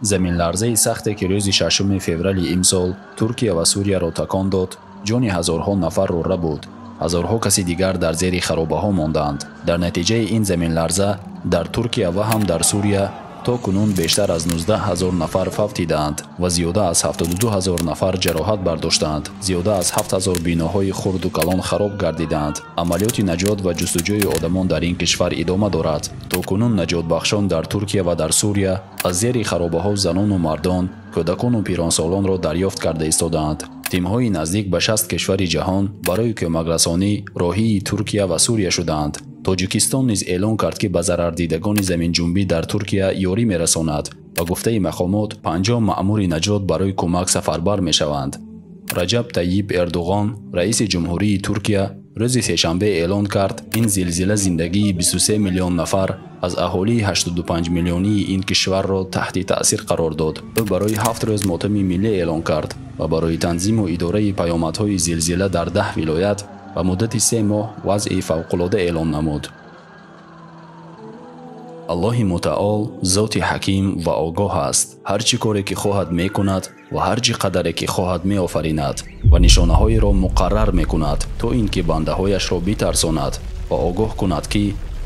заминларзаи сахте ки рӯзи 6 феврали имсол Туркия ва Сурияро такон дод, ҷони ҳазорҳо нафарро рабуд. ҳазорҳо каси дигар дар зери харобаҳо монданд. дар натиҷаи ин заминларза дар Туркия ва ҳам дар Сурия то кунун бештар аз 19 000 нафар фавтидаанд ва зиёда аз 72 000 нафар ҷароҳат бардоштанд. зиёда аз 7 000 биноҳои хурду калон хароб гардиданд. амалиёти наҷот ва ҷустуҷӯи одамон дар ин кишвар идома дорад. то кунун наҷотбахшон дар Туркия ва дар Сурия аз зери харобаҳо занону мардон, кӯдакону пиронсолонро дарёфт карда истодаанд. тимҳои наздик ба 60 кишвари ҷаҳон барои кӯмакрасонӣ роҳии Туркия ва Сурия шуданд. тоҷикистон низ эълон кард ки ба зарардидагони заминҷунбӣ дар Туркия ёрӣ мерасонад ва гуфтаи мақомот 50 маъмури наҷот барои кӯмак сафарбар мешаванд. раҷаб Тайиб Эрдуғон, раиси ҷумҳурии Туркия, рӯзи сешанбе эълон кард, ин зилзила зиндагии 23 миллион нафар аз аҳолии 85 миллионии ин кишварро таҳти таъсир қарор дод. ӯ барои 7 рӯз мотами миллӣ эълон кард ва барои танзиму идораи паёмадҳои зилзила дар 10 вилоят ба муддати 3 моҳ вазъи фавқулода эълон намуд. аллоҳи мутаол зоти ҳаким ва огоҳ аст. ҳар чӣ коре ки хоҳад мекунад ва ҳар чӣ қадаре ки хоҳад меофаринад ва нишонаҳоеро муқаррар мекунад, то ин ки бандаҳояшро битарсонад ва огоҳ кунад ки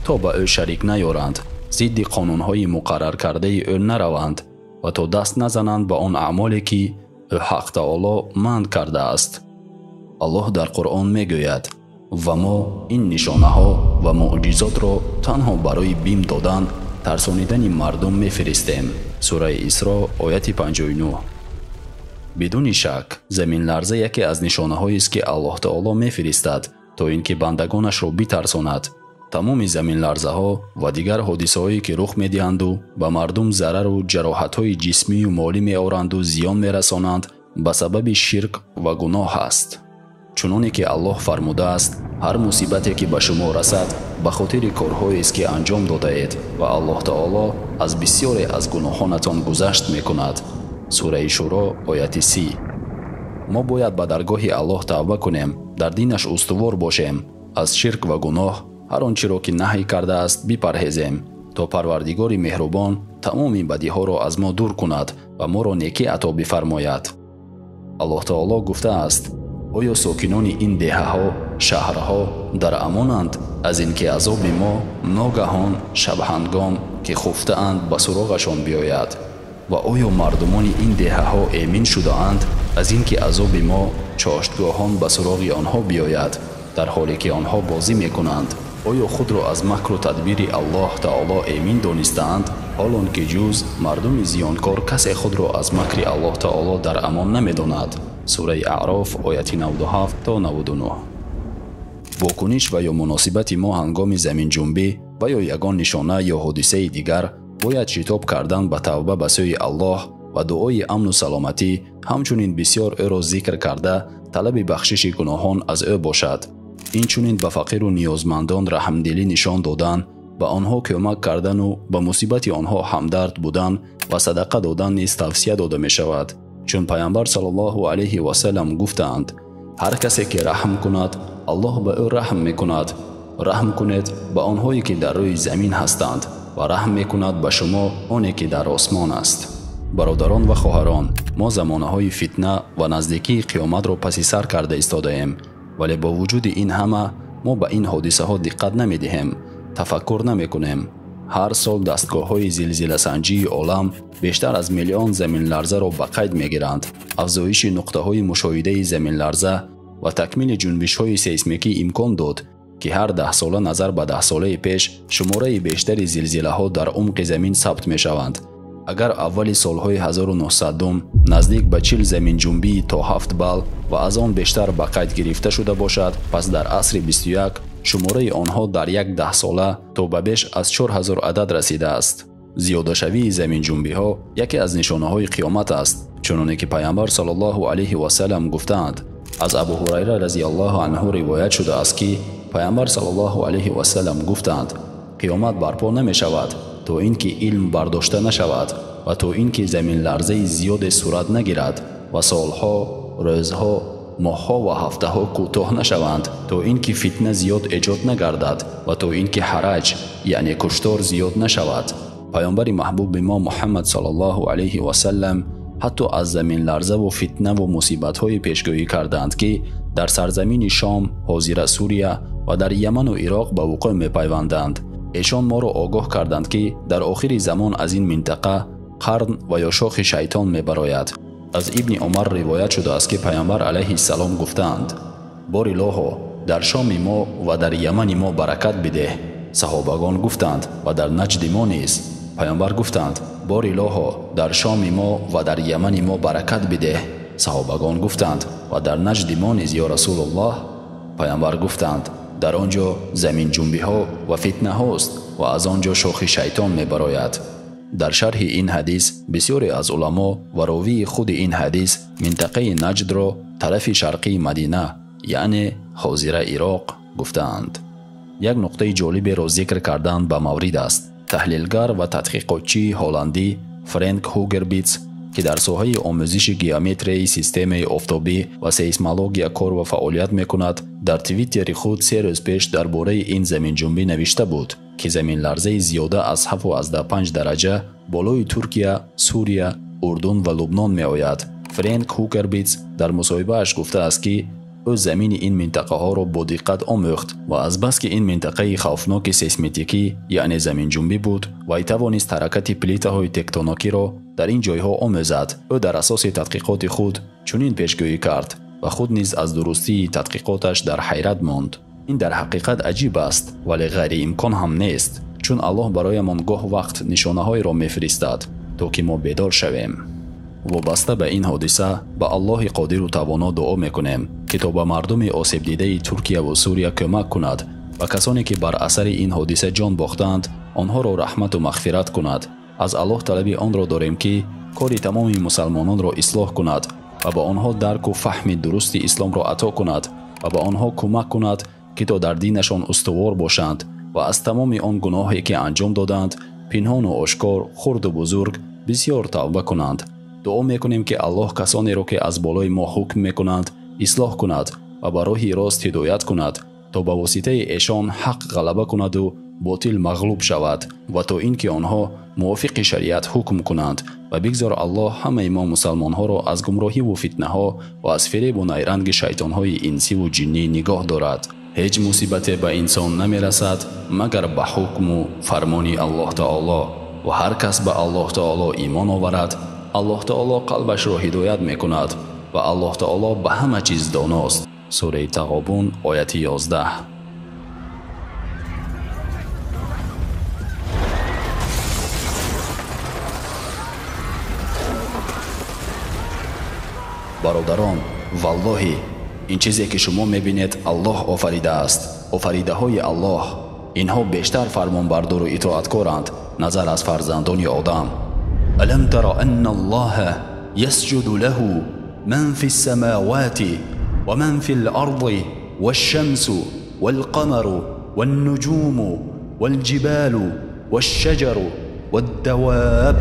то ба ӯ шарик наёранд, зидди қонунҳои муқаррар кардаи ӯ нараванд ва то даст назананд ба он аъмоле ки ӯ ҳақ таоло манъ кардааст. аллоҳ дар Қуръон мегӯяд: ва мо ин нишонаҳо ва муъҷизотро танҳо барои бим додан, тарсонидани мардум мефиристем. сураи Исро ояти 59. бидуни шак заминларза яке аз нишонаҳоест ки Аллоҳ таоло мефиристад то ин ки бандагонашро битарсонад. тамоми заминларзаҳо ва дигар ҳодисаҳое ки рух медиҳанду ба мардум зарару ҷароҳатҳои ҷисмию молӣ меоранду зиён мерасонанд, ба сабаби ширк ва гуноҳ аст. чуноне ки Аллоҳ фармудааст: ҳар мусибате ки ба шумо расад ба хотири корҳоест ки анҷом додаед ва Аллоҳ таоло аз бисёре аз гуноҳонатон гузашт мекунад. сураи Шуро ояти 30. мо бояд ба даргоҳи Аллоҳ тавба кунем, дар динаш устувор бошем, аз ширк ва гуноҳ ҳар он чиро ки наҳй кардааст бипарҳезем, то Парвардигори меҳрубон тамоми бадиҳоро аз мо дур кунад ва моро некӣ ато бифармояд. Аллоҳ таоло гуфтааст: оё сокинони ин деҳаҳо, шаҳрҳо дар амонанд аз ин ки азоби мо ногаҳон шабҳангом ки хуфтаанд ба суроғашон биёяд? ва оё мардумони ин деҳаҳо эмин шудаанд аз ин ки азоби мо чоштгоҳон ба суроғи онҳо биёяд, дар ҳоле ки онҳо бозӣ мекунанд? оё худро аз макру тадбири Аллоҳ таоло эмин донистаанд, ҳолон ки ҷуз мардуми зиёнкор касе худро аз макри Аллоҳ таоло дар амон намедонад. сураи Аъроф ояти 97 то 99. вокуниш ва ё муносибати мо ҳангоми заминҷунбӣ ва ё ягон нишона ё ҳодисаи дигар бояд шитоб кардан ба тавба ба сӯи Аллоҳ ва дуои амну саломатӣ, ҳамчунин бисёр ӯро зикр карда талаби бахшиши гуноҳон аз ӯ бошад. инчунин ба фақиру ниёзмандон раҳмдилӣ нишон додан, ба онҳо кӯмак кардану ба мусибати онҳо ҳамдард будан ва садақа додан низ тавсия дода мешавад. чун пайғамбар саллаллоҳу алайҳи васалам гуфтаанд: ҳар касе ки раҳм кунад, Аллоҳ ба ӯ раҳм мекунад. раҳм кунед ба онҳое ки дар рӯи замин ҳастанд ва раҳм мекунад ба шумо оне ки дар осмон аст. бародарон ва хоҳарон, мо замонаҳои фитна ва наздикии қиёматро паси сар карда истодаем, вале бо вуҷуди ин ҳама мо ба ин ҳодисаҳо диққат намедиҳем, тафаккур намекунем. ҳар сол дастгоҳҳои зилзиласанҷии олам бештар аз миллион заминларзаро ба қайд мегиранд. афзоиши нуқтаҳои мушоҳидаи заминларза ва такмили ҷунбишҳои сейсмикӣ имкон дод ки ҳар 10 сола назар ба 10 солаи пеш шумораи бештари зилзилаҳо дар умқи замин сабт мешаванд. агар аввали солҳои 1900 наздик ба 40 заминҷунбии то 7 балл ва аз он бештар ба қайд гирифта шуда бошад, пас дар асри 21 шумораи онҳо дар як 10 сола то ба беш аз 4000 адад расидааст. зиёдашавии заминҷунбиҳо яке аз нишонаҳои қиёмат аст, чуноне ки пайғамбар саллаллоҳу алайҳи васалам гуфтаанд. аз Абу Ҳурайра разияллоҳу анҳу ривоят шудааст ки пайғамбар саллаллоҳу алайҳи васалам гуфтанд: қиёмат барпо намешавад то ин ки илм бардошта нашавад ва то ин ки заминларзаи зиёде сурат нагирад ва солҳо, рӯзҳо, моҳҳо ва ҳафтаҳо кӯтоҳ нашаванд, то ин ки фитна зиёд эҷод нагардад ва то ин ки ҳараҷ яъне куштор зиёд нашавад. پیامبر محبوب ما محمد صلی الله علیه و سلم حتی از زمین لرزه و فتنه و مصیبت های پیشگویی کردند که در سرزمین شام، حاضر سوریه و در یمن و عراق به وقوع می پیوندند. ایشان ما را آگاه کردند که در آخر زمان از این منطقه قرن و یا شاخ شیطان می براید. از ابن عمر روایت شده است که پیامبر علیه السلام گفتند: بار الهی در شام ما و در یمن ما برکت بده. صحابگان گفتند: و در نجد ما نیز؟ پیامبر گفتند: بار الهی در شام ما و در یمن ما برکت بده. صحابگان گفتند: و در نجد ما نیز یا رسول الله؟ پیامبر گفتند: در آنجا زمین جنبی ها و فتنه هاست و از آنجا شاخ شیطان می براید. در شرح این حدیث بسیاری از علما و راوی خود این حدیث منطقه نجد را طرف شرقی مدینه یعنی حاضر عراق گفتند. یک نقطه جالب را ذکر کردن به مورد است. تحلیلگر و تحقیقاتچی هلندی فرانک هوگربیتس که در ساحه آموزش گیومتری سیستم آفتابی و سیسمولوژی کار و فعالیت میکند، در توییتر خود 3 روز پیش درباره این زمین جنبی نوشته بود که زمین لرزه زیاده از 7.5 درجه بالای ترکیه، سوریه، اردن و لبنان می آید. فرانک هوگربیتس در مصاحبه اش گفته است که او زمین این منطقه ها را با دقت آموخت و از بس که این منطقه خوفناک سیسمیتیکی یعنی زمین جنبی بود و توانست حرکت پلیت های تکتونیکی را در این جایها آموزد. او در اساس تحقیقات خود چنین پیشگویی کرد و خود نیز از درستی تحقیقاتش در حیرت ماند. این در حقیقت عجیب است ولی غیر امکان هم نیست، چون الله برایمان گاه وقت نشانه های را میفرستد تا که ما بیدار شویم. وابسته به این حادثه به الله قادر و توانا دعا میکنیم که تا به مردم آسیب دیده ترکیه و سوریه کمک کند و کسانی که بر اثر این حادثه جان باختند آنها را رحمت و مغفرت کند. از الله طلب آن را داریم که کار تمام مسلمانان را اصلاح کند و به آنها درک و فهم درست اسلام را عطا کند و به آنها کمک کند که تا در دینشان استوار باشند و از تمام آن گناهی که انجام دادند پنهان و آشکار، خرد و بزرگ بسیار توبه کنند. دعا میکنیم که الله کسانی را که از بالای ما حکم میکنند اصلاح کند و به راه راست هدایت کند تا به واسطه ایشان حق غلبه کند و باطل مغلوب شود و تا اینکه آنها موافق شریعت حکم کنند و بگذار الله همه ما مسلمان ها را از گمراهی و فتنه ها و از فریب و نیرنگ شیطان های انسی و جنی نگاه دارد. هیچ مصیبت به انسان نمی رسد مگر به حکم و فرمانی الله تعالی و هر کس به الله تعالی ایمان آورد الله تعالی قلبش را هدایت می کند و الله تعالی به همه چیز داناست. سوره تغابن آیت 11. برادران، والله این چیزی که شما میبینید الله آفریده است. آفریده های الله اینها بیشتر فرمانبردار و اطاعتکارند نظر از فرزندان آدم. الم تر ان الله يسجد له من في السماوات ومن في الارض والشمس والقمر والنجوم والجبال والشجر والدواب.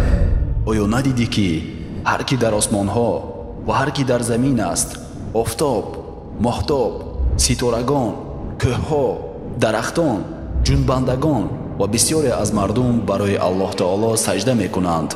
آیا ندیدی که هر کی در آسمان ها و هر کی در زمین است، آفتاب، ماهتاب، ستارگان، کوهها، درختان، جنبندگان و بسیاری از مردم برای الله تعالی سجده میکنند.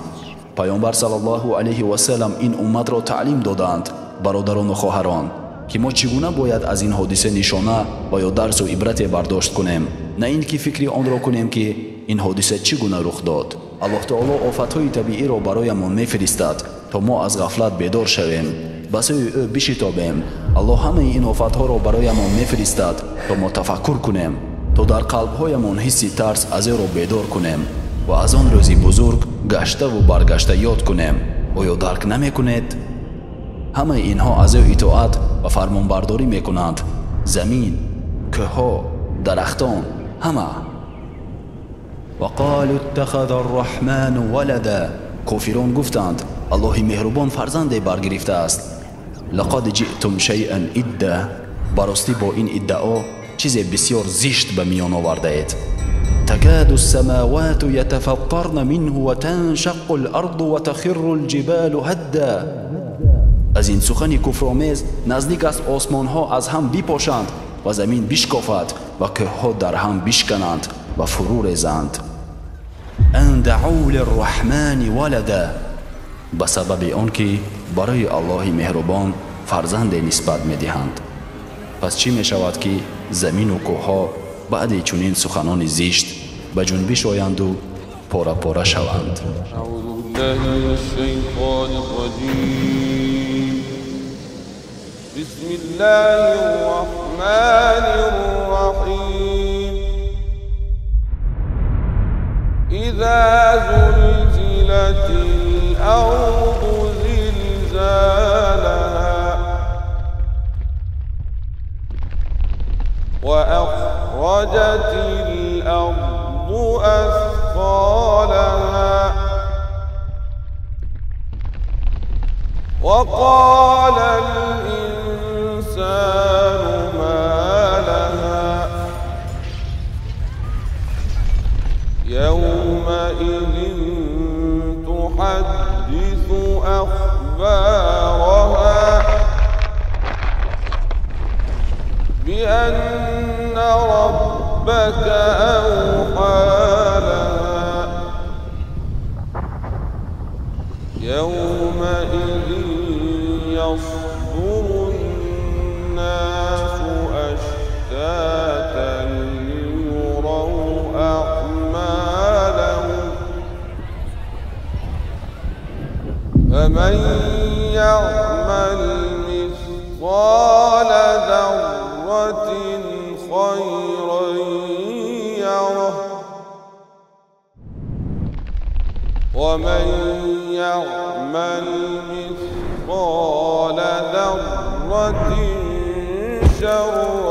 پیامبر صلی الله علیه و سلم این امت را تعلیم دادند. برادران و خواهران، که ما چگونه باید از این حادثه نشانه و یا درس و عبرت برداشت کنیم، نه اینکه فکری آن را کنیم که این حادثه چگونه رخ داد. الله تعالی آفتهای طبیعی را برایمان میفرستد تا ما از غفلت بیدار شویم، به سوی او بشتابیم. الله همه این آفتها را برایمان میفرستد تا ما تفکر کنیم، تا در قلبهایمان حس ترس از او را بیدار کنیم و از آن روزی بزرگ گشته و برگشته یاد کنیم. آیا درک نمی کنید؟ همه اینها از او اطاعت و فرمانبرداری میکنند. زمین، کوهها، درختان، همه. وقالوا اتخذ الرحمن ولدا. کافران گفتند الله مهربان فرزندی برگرفته است. لقد جئتم شیئا ادا. براستی با این ادعا چیز بسیار زشت به میان آورده اید. تكاد السماوات يتفطرن منه وتنشق الارض وتخر الجبال هدا. از این سخن کفرآمیز نزدیک است آسمان ها از هم بپاشند و زمین بشکافد و کوه ها در هم بشکنند و فرو ریزند. ان أن دعوا للرحمن ولدا، به سبب آنکه برای الله مهربان فرزند نسبت می‌دهند. پس چی می شود که زمین و کوه‌ها بعد چنین سخنان زشت به جنبش آیند و پاره پاره شوند؟ اعوذ بالله من الشیطان الرجیم. بسم الله الرحمن الرحیم. اذا زلزلت الارض زلزالها وأخرجت الأرض أثقالها وقال الإنسان ما لها يومئذ تحدث أخبارها بأن ربك أوحى لها يومئذ يصدر الناس أشتاتا ليروا أعمالهم فمن يعمل مثقال ذرة خيرا يره ومن يعمل مثقال ذرة شرا